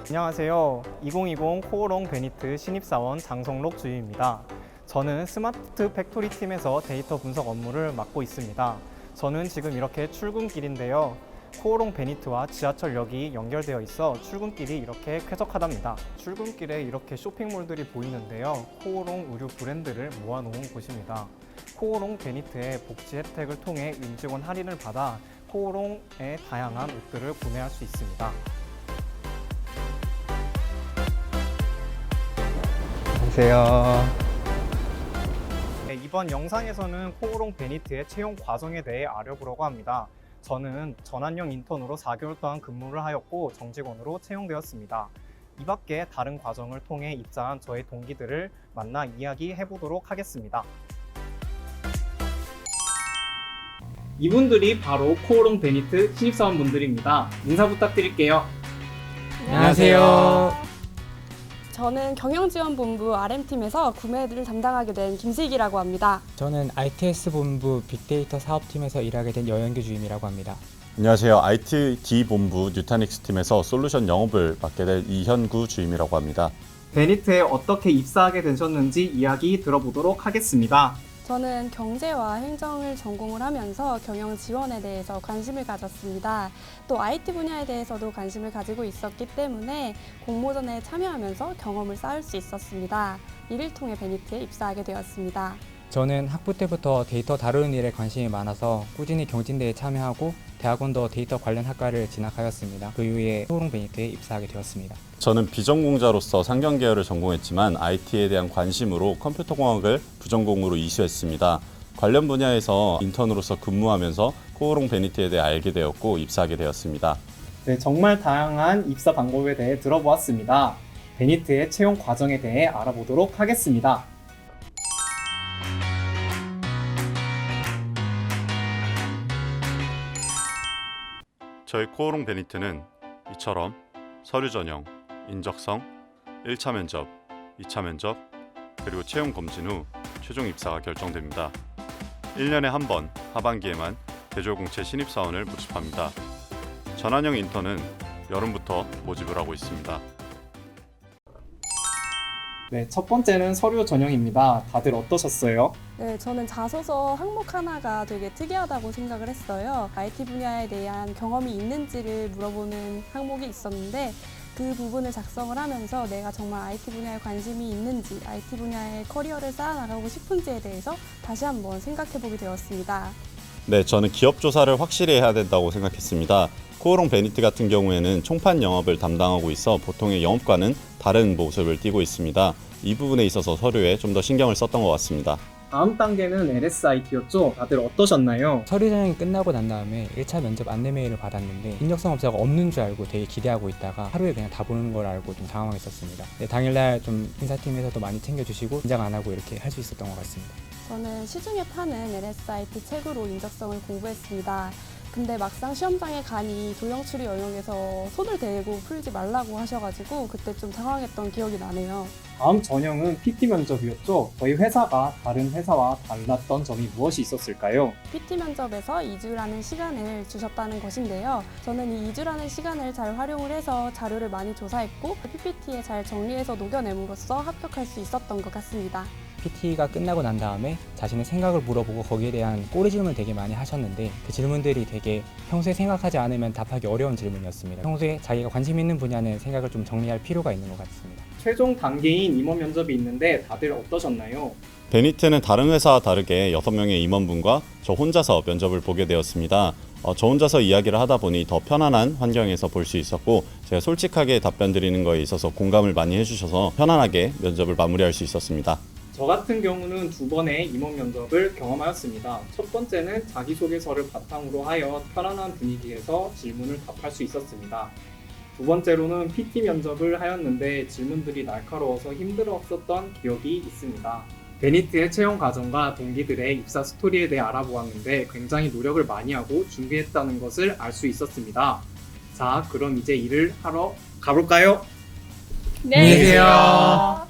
안녕하세요. 2020 코오롱 베니트 신입사원 장성록 주임입니다. 저는 스마트 팩토리 팀에서 데이터 분석 업무를 맡고 있습니다. 저는 지금 이렇게 출근길인데요. 코오롱 베니트와 지하철역이 연결되어 있어 출근길이 이렇게 쾌적하답니다. 출근길에 이렇게 쇼핑몰들이 보이는데요. 코오롱 의류 브랜드를 모아놓은 곳입니다. 코오롱 베니트의 복지 혜택을 통해 임직원 할인을 받아 코오롱의 다양한 옷들을 구매할 수 있습니다. 안녕하세요. 네, 이번 영상에서는 코오롱 베니트의 채용 과정에 대해 알아보려고 합니다. 저는 전환형 인턴으로 4개월 동안 근무를 하였고 정직원으로 채용되었습니다. 이 밖에 다른 과정을 통해 입사한 저의 동기들을 만나 이야기해 보도록 하겠습니다. 이분들이 바로 코오롱 베니트 신입사원분들입니다. 인사 부탁드릴게요. 안녕하세요. 저는 경영지원본부 RM팀에서 구매를 담당하게 된 김슬기라고 합니다. 저는 ITS 본부 빅데이터 사업팀에서 일하게 된 여영규 주임이라고 합니다. 안녕하세요. ITD 본부 뉴타닉스 팀에서 솔루션 영업을 맡게 될 이현구 주임이라고 합니다. 베니트에 어떻게 입사하게 되셨는지 이야기 들어보도록 하겠습니다. 저는 경제와 행정을 전공을 하면서 경영 지원에 대해서 관심을 가졌습니다. 또 IT 분야에 대해서도 관심을 가지고 있었기 때문에 공모전에 참여하면서 경험을 쌓을 수 있었습니다. 이를 통해 베니트에 입사하게 되었습니다. 저는 학부 때부터 데이터 다루는 일에 관심이 많아서 꾸준히 경진대에 참여하고 대학원도 데이터 관련 학과를 진학하였습니다. 그 이후에 코오롱 베니트에 입사하게 되었습니다. 저는 비전공자로서 상경 계열을 전공했지만 IT에 대한 관심으로 컴퓨터공학을 부전공으로 이수했습니다. 관련 분야에서 인턴으로서 근무하면서 코오롱 베니트에 대해 알게 되었고 입사하게 되었습니다. 네, 정말 다양한 입사 방법에 대해 들어보았습니다. 베니트의 채용 과정에 대해 알아보도록 하겠습니다. 저희 코오롱 베니트는 이처럼 서류 전형, 인적성, 1차 면접, 2차 면접, 그리고 채용 검진 후 최종 입사가 결정됩니다. 1년에 한 번 하반기에만 대졸공채 신입사원을 모집합니다. 전환형 인턴은 여름부터 모집을 하고 있습니다. 네, 첫 번째는 서류 전형입니다. 다들 어떠셨어요? 네, 저는 자소서 항목 하나가 되게 특이하다고 생각을 했어요. IT 분야에 대한 경험이 있는지를 물어보는 항목이 있었는데 그 부분을 작성을 하면서 내가 정말 IT 분야에 관심이 있는지, IT 분야의 커리어를 쌓아나가고 싶은지에 대해서 다시 한번 생각해보게 되었습니다. 네, 저는 기업 조사를 확실히 해야 된다고 생각했습니다. 코오롱 베니트 같은 경우에는 총판 영업을 담당하고 있어 보통의 영업과는 다른 모습을 띠고 있습니다. 이 부분에 있어서 서류에 좀 더 신경을 썼던 것 같습니다. 다음 단계는 LSIT였죠? 다들 어떠셨나요? 서류 전형이 끝나고 난 다음에 1차 면접 안내 메일을 받았는데 인적성 업자가 없는 줄 알고 되게 기대하고 있다가 하루에 그냥 다 보는 걸 알고 좀 당황했었습니다. 네, 당일날 좀 인사팀에서도 많이 챙겨주시고 긴장 안 하고 이렇게 할 수 있었던 것 같습니다. 저는 시중에 파는 LSIT 책으로 인적성을 공부했습니다. 근데 막상 시험장에 가니 도형처리 영역에서 손을 대고 풀지 말라고 하셔가지고 그때 좀 당황했던 기억이 나네요. 다음 전형은 PT 면접이었죠? 저희 회사가 다른 회사와 달랐던 점이 무엇이 있었을까요? PT 면접에서 2주라는 시간을 주셨다는 것인데요. 저는 이 2주라는 시간을 잘 활용을 해서 자료를 많이 조사했고 PPT에 잘 정리해서 녹여냄으로써 합격할 수 있었던 것 같습니다. PT가 끝나고 난 다음에 자신의 생각을 물어보고 거기에 대한 꼬리 질문을 되게 많이 하셨는데 그 질문들이 되게 평소에 생각하지 않으면 답하기 어려운 질문이었습니다. 평소에 자기가 관심 있는 분야는 생각을 좀 정리할 필요가 있는 것 같습니다. 최종 단계인 임원 면접이 있는데 다들 어떠셨나요? 베니트는 다른 회사와 다르게 6명의 임원분과 저 혼자서 면접을 보게 되었습니다. 저 혼자서 이야기를 하다 보니 더 편안한 환경에서 볼 수 있었고 제가 솔직하게 답변 드리는 거에 있어서 공감을 많이 해주셔서 편안하게 면접을 마무리할 수 있었습니다. 저 같은 경우는 2번의 임원 면접을 경험하였습니다. 첫 번째는 자기소개서를 바탕으로 하여 편안한 분위기에서 질문을 답할 수 있었습니다. 두 번째로는 PT 면접을 하였는데 질문들이 날카로워서 힘들었었던 기억이 있습니다. 베니트의 채용 과정과 동기들의 입사 스토리에 대해 알아보았는데 굉장히 노력을 많이 하고 준비했다는 것을 알 수 있었습니다. 자, 그럼 이제 일을 하러 가볼까요? 네, 안녕히 계세요.